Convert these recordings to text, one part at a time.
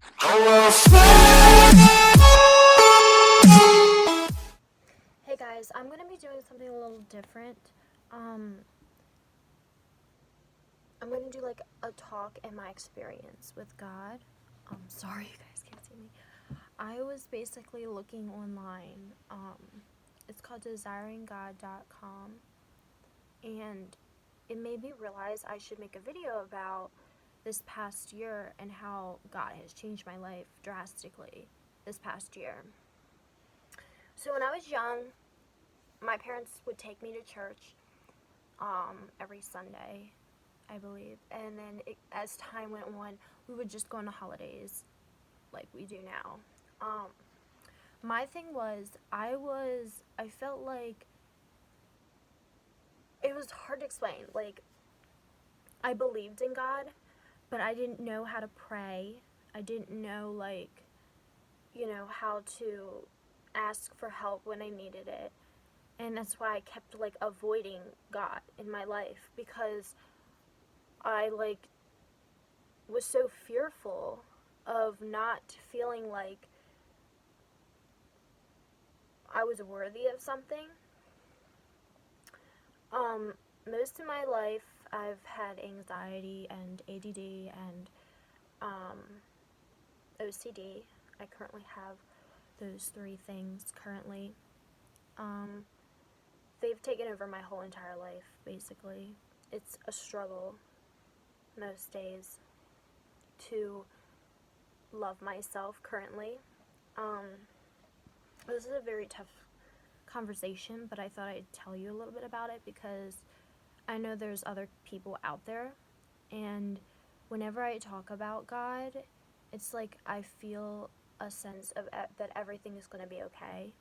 Hey guys, I'm going to be doing something a little different. I'm going to do like a talk and my experience with God. Sorry you guys can't see me. I was basically looking online. It's called desiringgod.com, and it made me realize I should make a video about this past year and how God has changed my life drastically this past year. So when I was young, my parents would take me to church every Sunday, I believe. And then as time went on, we would just go on the holidays like we do now. My thing was, I felt like it was hard to explain. Like, I believed in God, but I didn't know how to pray. I didn't know, like, how to ask for help when I needed it. And that's why I kept, like, avoiding God in my life, because I, like, was so fearful of not feeling like I was worthy of something. Most of my life, I've had anxiety and ADD and OCD. I currently have those three things currently. They've taken over my whole entire life, basically. It's a struggle most days to love myself currently. This is a very tough conversation, but I thought I'd tell you a little bit about it because I know there's other people out there, and whenever I talk about God, it's like I feel a sense of that everything is going to be okay.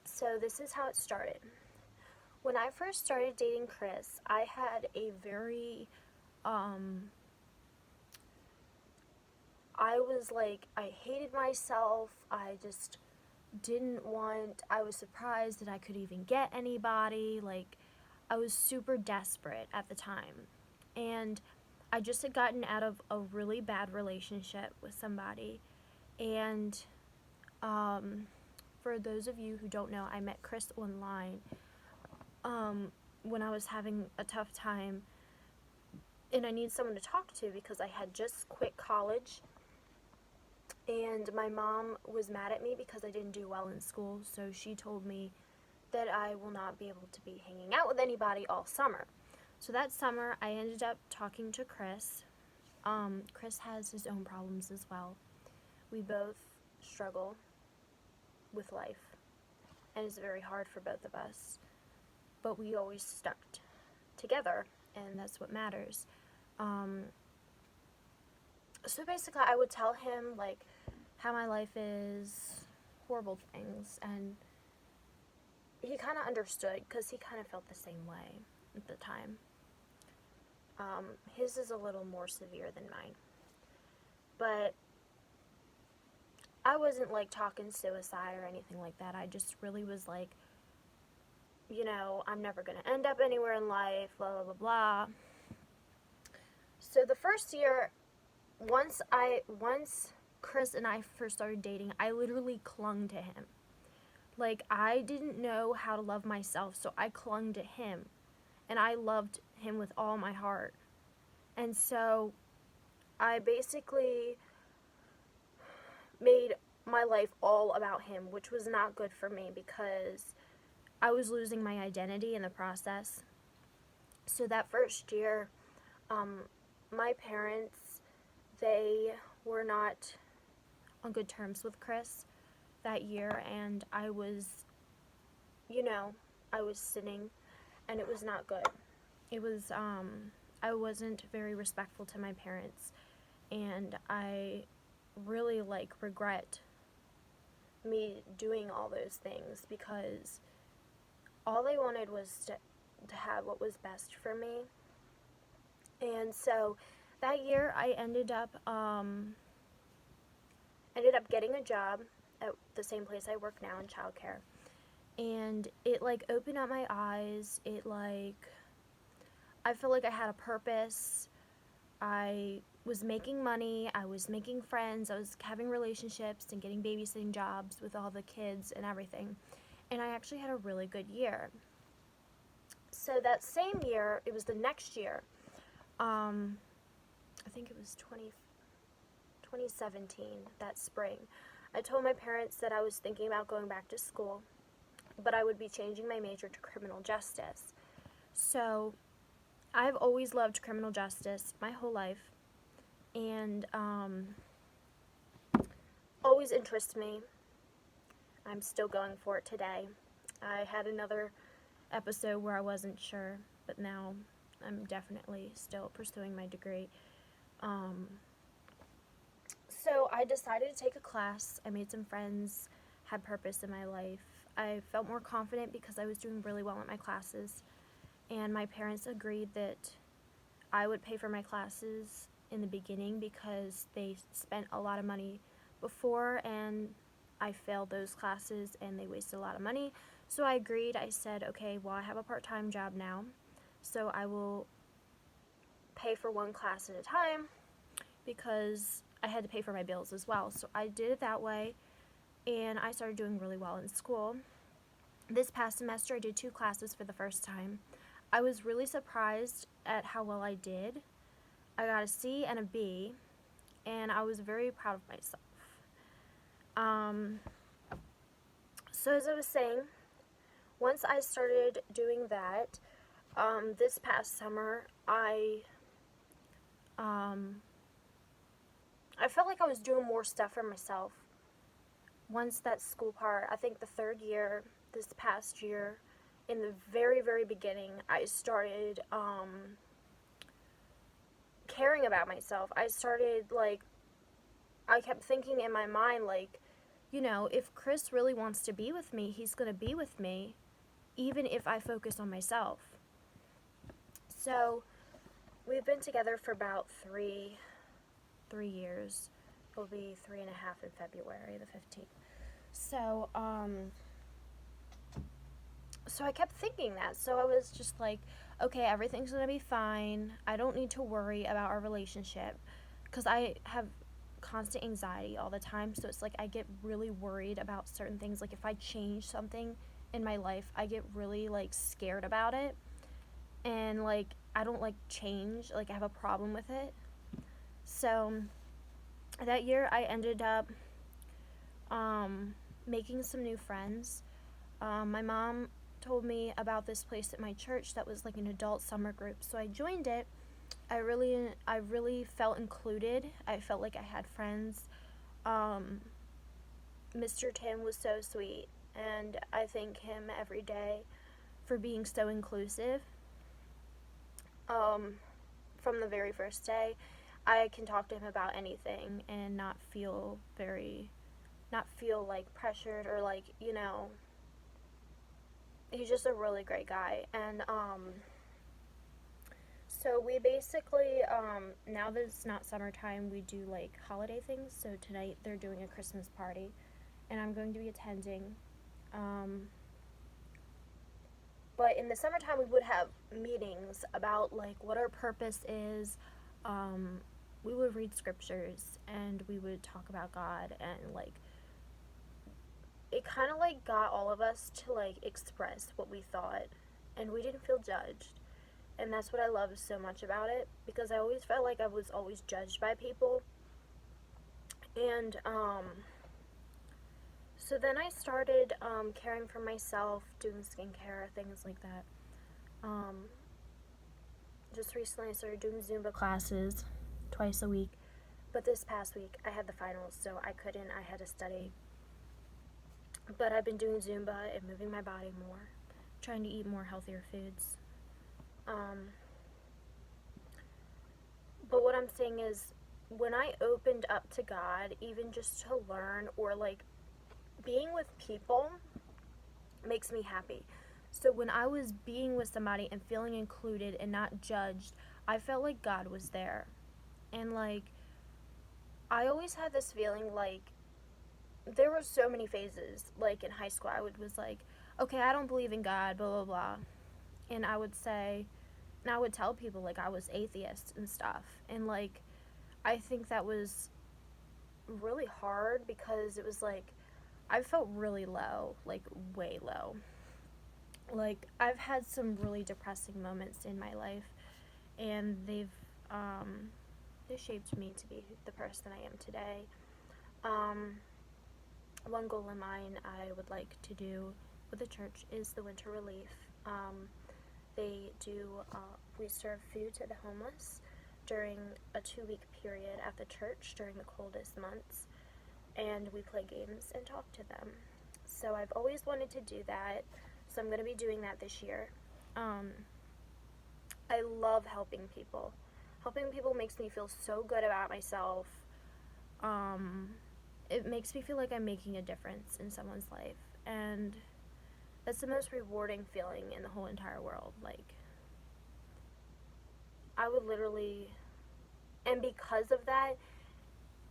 So this is how it started. When I first started dating Chris, I had a very I was like, I hated myself. I just I was surprised that I could even get anybody. Like, I was super desperate at the time. And I just had gotten out of a really bad relationship with somebody. And for those of you who don't know, I met Chris online when I was having a tough time. And I needed someone to talk to because I had just quit college. And my mom was mad at me because I didn't do well in school. So she told me that I will not be able to be hanging out with anybody all summer. So that summer, I ended up talking to Chris. Chris has his own problems as well. We both struggle with life, and it's very hard for both of us. But we always stuck together, and that's what matters. So basically, I would tell him, like, how my life is, horrible things, and he kind of understood because he kind of felt the same way at the time. His is a little more severe than mine. But I wasn't like talking suicide or anything like that. I just really was like, I'm never going to end up anywhere in life, blah, blah, blah, blah. So the first year, once Chris and I first started dating, I literally clung to him. Like, I didn't know how to love myself, so I clung to him. And I loved him with all my heart. And so I basically made my life all about him, which was not good for me because I was losing my identity in the process. So that first year, my parents, they were not on good terms with Chris that year, and I was, I was sinning, and it was not good. It was, I wasn't very respectful to my parents, and I really, regret me doing all those things because all they wanted was to have what was best for me. And so that year I ended up getting a job at the same place I work now in childcare. And it opened up my eyes. I felt like I had a purpose. I was making money, I was making friends, I was having relationships and getting babysitting jobs with all the kids and everything. And I actually had a really good year. So that same year, it was the next year, I think it was 2017, that spring, I told my parents that I was thinking about going back to school, but I would be changing my major to criminal justice. So I've always loved criminal justice my whole life, and always interests me. I'm still going for it today. I had another episode where I wasn't sure, but now I'm definitely still pursuing my degree. So I decided to take a class. I made some friends, had purpose in my life. I felt more confident because I was doing really well at my classes, and my parents agreed that I would pay for my classes in the beginning because they spent a lot of money before, and I failed those classes and they wasted a lot of money. So I agreed. I said, okay, well, I have a part-time job now, so I will pay for one class at a time because I had to pay for my bills as well. So I did it that way, and I started doing really well in school. This past semester, I did 2 classes for the first time. I was really surprised at how well I did. I got a C and a B, and I was very proud of myself. So as I was saying, once I started doing that, this past summer, I felt like I was doing more stuff for myself. Once that school part, I think the 3rd year, this past year, in the very, very beginning, I started caring about myself. I started, I kept thinking in my mind, if Chris really wants to be with me, he's going to be with me, even if I focus on myself. So, we've been together for about 3 years. It'll be 3.5 in February, the 15th. So, so I kept thinking that. So I was just like, okay, everything's going to be fine. I don't need to worry about our relationship because I have constant anxiety all the time. So it's like I get really worried about certain things. Like if I change something in my life, I get really scared about it. And I don't like change. I have a problem with it. So that year I ended up making some new friends. My mom told me about this place at my church that was an adult summer group, so I joined it. I really felt included. I felt like I had friends. Mr. Tim was so sweet, and I thank him every day for being so inclusive. From the very first day, I can talk to him about anything and not feel pressured or he's just a really great guy. And so we basically now that it's not summertime, we do holiday things. So tonight they're doing a Christmas party, and I'm going to be attending. But in the summertime, we would have meetings about what our purpose is. We would read scriptures and we would talk about God, and it kind of got all of us to express what we thought, and we didn't feel judged. And that's what I love so much about it, because I always felt like I was always judged by people. And so then I started caring for myself, doing skincare, things like that. Just recently I started doing Zumba classes twice a week, but this past week I had the finals, so I had to study. But I've been doing Zumba and moving my body more, trying to eat more healthier foods. But what I'm saying is, when I opened up to God, even just to learn, or being with people makes me happy. So when I was being with somebody and feeling included and not judged, I felt like God was there. And I always had this feeling there were so many phases. In high school, I was okay, I don't believe in God, blah, blah, blah. And I would tell people I was atheist and stuff. And I think that was really hard because it was like I felt really low, like way low. Like I've had some really depressing moments in my life, and um, they shaped me to be the person I am today. Um, One goal in mind I would like to do with the church is the winter relief. They do, we serve food to the homeless during a 2-week period at the church during the coldest months, and we play games and talk to them. So I've always wanted to do that, so I'm going to be doing that this year. Um, I love helping people. Helping people makes me feel so good about myself. Um, it makes me feel like I'm making a difference in someone's life, and that's the most rewarding feeling in the whole entire world. Like, I would literally, and because of that,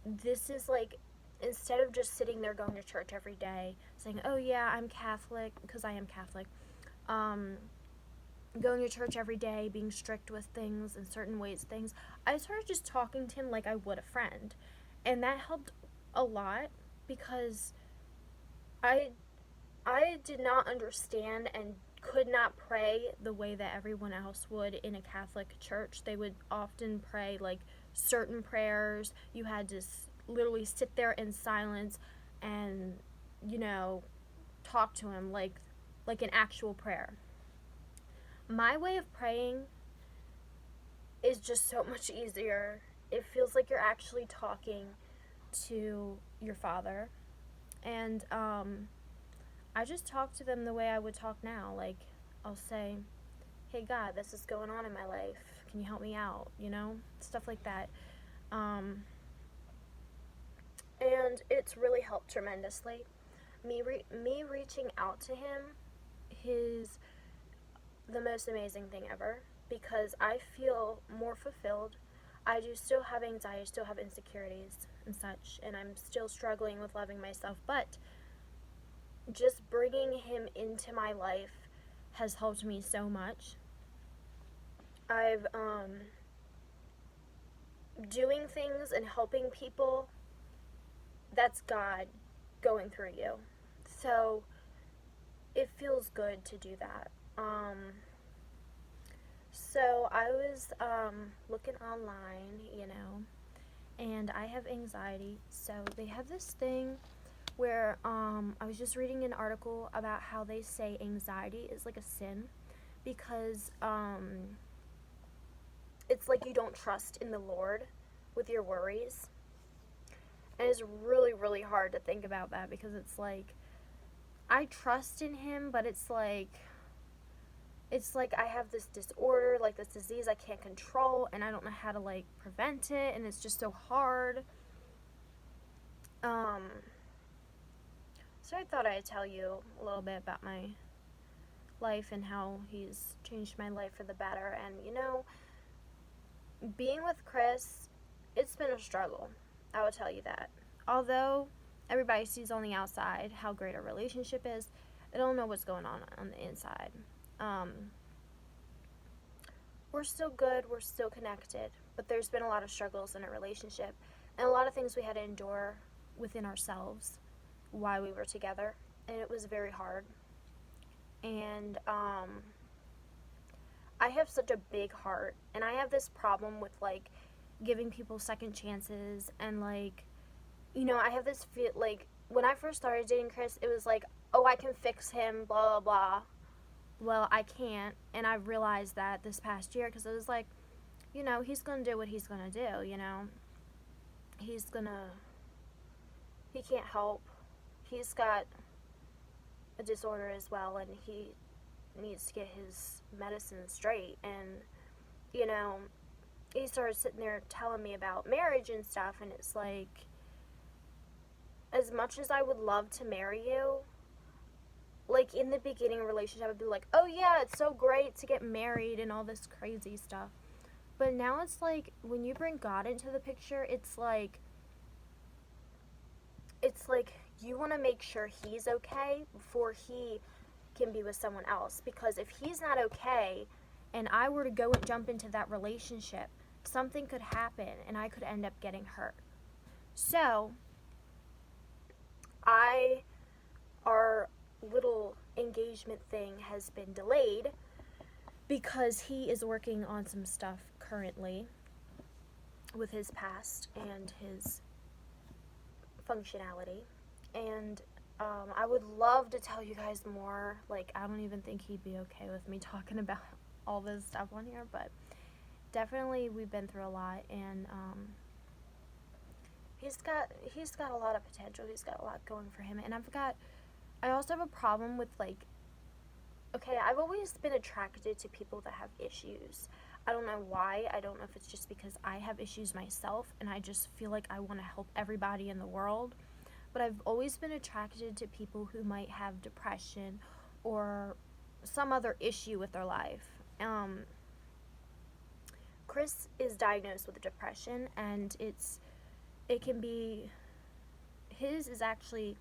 this is like, instead of just sitting there going to church every day saying, oh yeah, I'm Catholic, because I am Catholic, going to church every day, being strict with things and certain ways things, I started just talking to him like I would a friend. And that helped a lot because I did not understand and could not pray the way that everyone else would in a Catholic church. They would often pray like certain prayers. You had to literally sit there in silence and, you know, talk to him like an actual prayer. My way of praying is just so much easier. It feels like you're actually talking to your father. And I just talk to them the way I would talk now. Like, I'll say, hey, God, this is going on in my life. Can you help me out? You know? Stuff like that. And it's really helped tremendously. Me reaching out to him is the most amazing thing ever because I feel more fulfilled. I do still have anxiety, still have insecurities and such, and I'm still struggling with loving myself, but just bringing him into my life has helped me so much. I've doing things and helping people, that's God going through you. So it feels good to do that. So I was looking online, you know, and I have anxiety. So they have this thing where I was just reading an article about how they say anxiety is like a sin because it's like you don't trust in the Lord with your worries. And it's really, really hard to think about that because it's like I trust in him, but it's like I have this disorder, like this disease I can't control, and I don't know how to like prevent it, and it's just so hard. So I thought I'd tell you a little bit about my life and how he's changed my life for the better. And you know, being with Chris, it's been a struggle. I will tell you that. Although everybody sees on the outside how great a relationship is, they don't know what's going on the inside. We're still good, we're still connected, but there's been a lot of struggles in a relationship and a lot of things we had to endure within ourselves while we were together, and it was very hard. And I have such a big heart, and I have this problem with like giving people second chances, and like, you know, I have this feel like when I first started dating Chris, it was like, oh, I can fix him, blah blah blah. Well, I can't, and I realized that this past year because it was like, you know, he's gonna do what he's gonna do. You know, he can't help. He's got a disorder as well, and he needs to get his medicine straight. And you know, he started sitting there telling me about marriage and stuff, and it's like, as much as I would love to marry you, like in the beginning relationship, I would be like, oh yeah, it's so great to get married and all this crazy stuff. But now it's like, when you bring God into the picture, it's like you want to make sure he's okay before he can be with someone else. Because if he's not okay and I were to go and jump into that relationship, something could happen and I could end up getting hurt. So, our little engagement thing has been delayed because he is working on some stuff currently with his past and his functionality. And I would love to tell you guys more. Like, I don't even think he'd be okay with me talking about all this stuff on here, but definitely we've been through a lot, and he's got a lot of potential. He's got a lot going for him, and I also have a problem with, like, okay, I've always been attracted to people that have issues. I don't know why. I don't know if it's just because I have issues myself and I just feel like I want to help everybody in the world. But I've always been attracted to people who might have depression or some other issue with their life. Chris is diagnosed with depression, and it can be, his is actually,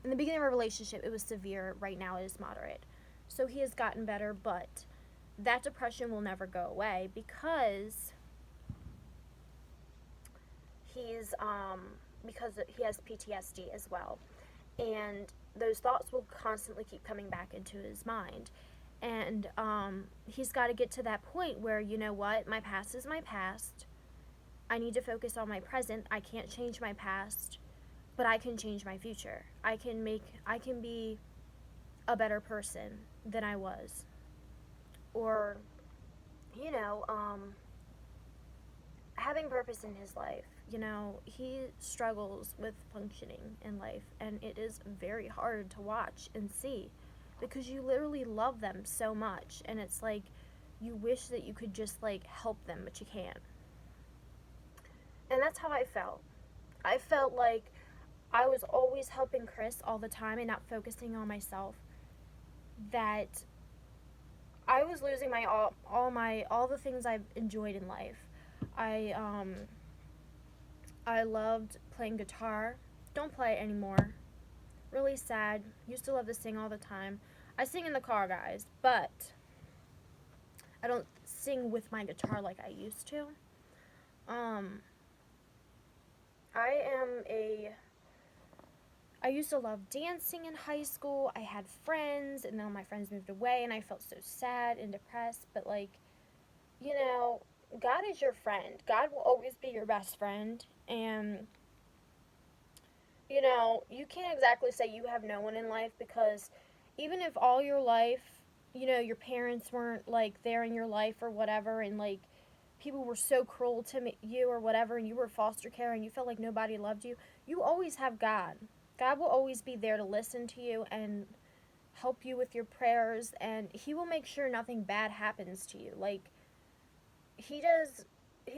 in the beginning of our relationship, it was severe. Right now it is moderate. So he has gotten better, but that depression will never go away because because he has PTSD as well. And those thoughts will constantly keep coming back into his mind. And he's got to get to that point where, you know what, my past is my past. I need to focus on my present. I can't change my past, but I can change my future. I can be a better person than I was. Or, you know, having purpose in his life. You know, he struggles with functioning in life, and it is very hard to watch and see because you literally love them so much, and it's like you wish that you could just, like, help them, but you can't. And that's how I felt. I felt like I was always helping Chris all the time and not focusing on myself. That I was losing all the things I've enjoyed in life. I loved playing guitar. Don't play it anymore. Really sad. Used to love to sing all the time. I sing in the car, guys, but I don't sing with my guitar like I used to. I used to love dancing in high school. I had friends, and then all my friends moved away, and I felt so sad and depressed. But, like, you know, God is your friend. God will always be your best friend. And, you know, you can't exactly say you have no one in life, because even if all your life, you know, your parents weren't, like, there in your life or whatever, and, like, people were so cruel to you or whatever, and you were foster care and you felt like nobody loved you, you always have God. God will always be there to listen to you and help you with your prayers, and he will make sure nothing bad happens to you. Like, he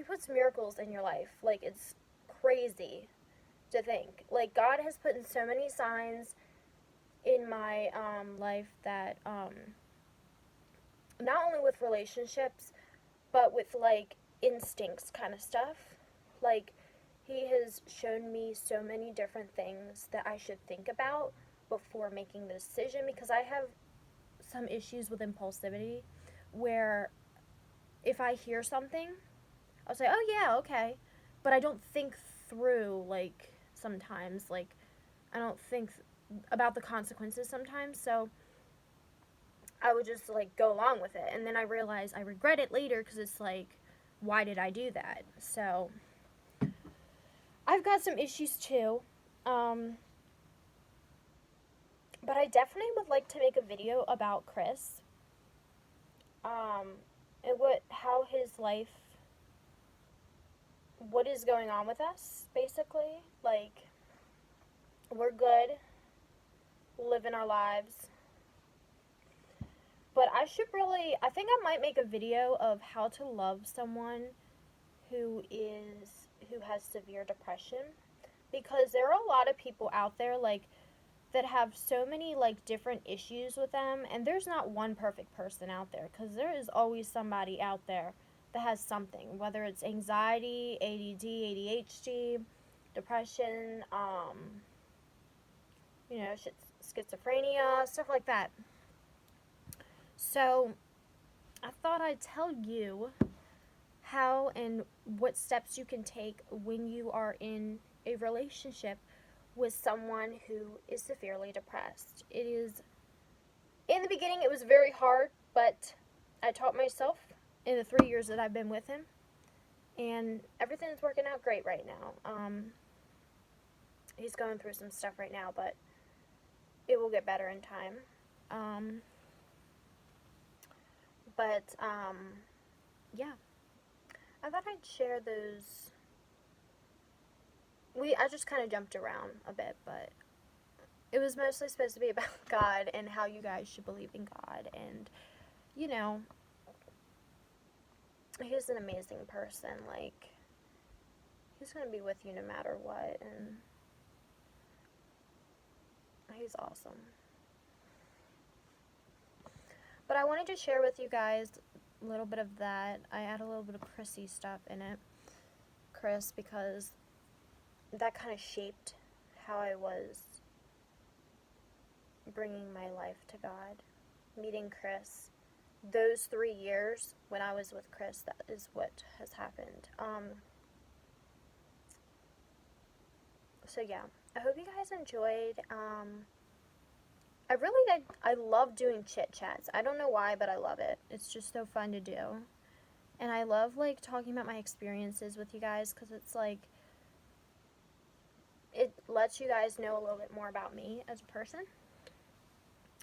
puts miracles in your life. Like, it's crazy to think. Like, God has put in so many signs in my life that not only with relationships, but with, like, instincts kind of stuff. Like, he has shown me so many different things that I should think about before making the decision, because I have some issues with impulsivity where if I hear something, I'll say, oh yeah, okay, but I don't think through, like, sometimes, like, I don't think about the consequences sometimes, so I would just, like, go along with it, and then I realize I regret it later, because it's like, why did I do that? So I've got some issues too, but I definitely would like to make a video about Chris, and how his life, what is going on with us, basically. Like, we're good, living our lives, but I think I might make a video of how to love someone who has severe depression, because there are a lot of people out there, like, that have so many, like, different issues with them, and there's not one perfect person out there, because there is always somebody out there that has something, whether it's anxiety, ADD, ADHD, depression, you know, schizophrenia, stuff like that. So I thought I'd tell you how and what steps you can take when you are in a relationship with someone who is severely depressed. It is, in the beginning, it was very hard, but I taught myself in the 3 years that I've been with him, and everything's working out great right now. He's going through some stuff right now, but it will get better in time. Yeah. I thought I'd share those. I just kind of jumped around a bit, but it was mostly supposed to be about God and how you guys should believe in God. And, you know, he's an amazing person. Like, he's going to be with you no matter what. And he's awesome. But I wanted to share with you guys a little bit of that. I add a little bit of Chrissy stuff in it. Chris, because that kind of shaped how I was bringing my life to God. Meeting Chris. Those 3 years when I was with Chris, that is what has happened. So yeah, I hope you guys enjoyed. I really did. I love doing chit chats. I don't know why, but I love it. It's just so fun to do. And I love, like, talking about my experiences with you guys, because it's, like, it lets you guys know a little bit more about me as a person.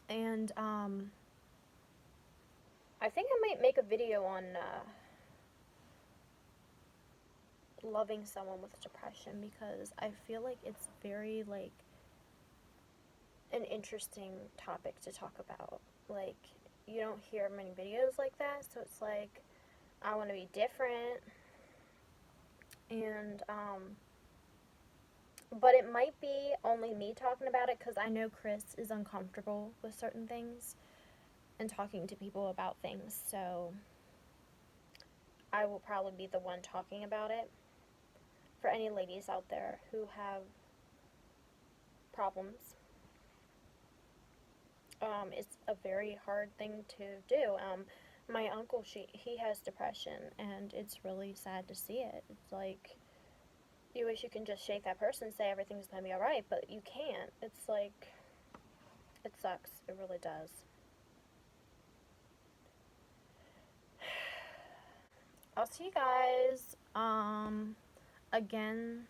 And, I think I might make a video on, loving someone with depression, because I feel like it's very, like, an interesting topic to talk about. Like, you don't hear many videos like that, so it's like, I want to be different, and, but it might be only me talking about it, because I know Chris is uncomfortable with certain things, and talking to people about things, so I will probably be the one talking about it. For any ladies out there who have problems, it's a very hard thing to do. My uncle, he has depression, and it's really sad to see it. It's like, you wish you can just shake that person and say everything's gonna be alright, but you can't. It's like, it sucks. It really does. I'll see you guys, again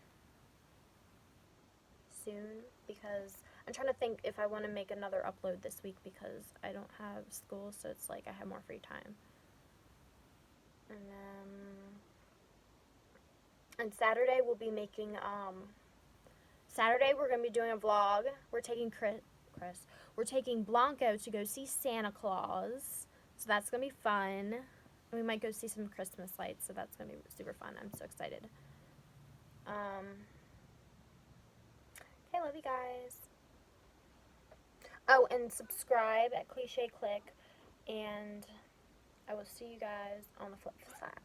soon, because I'm trying to think if I want to make another upload this week, because I don't have school, so it's like I have more free time. And then, and Saturday we'll be making, Saturday we're going to be doing a vlog. We're taking we're taking Blanco to go see Santa Claus, so that's going to be fun. And we might go see some Christmas lights, so that's going to be super fun. I'm so excited. Okay, love you guys. Oh, and subscribe at ClicheClick, and I will see you guys on the flip side.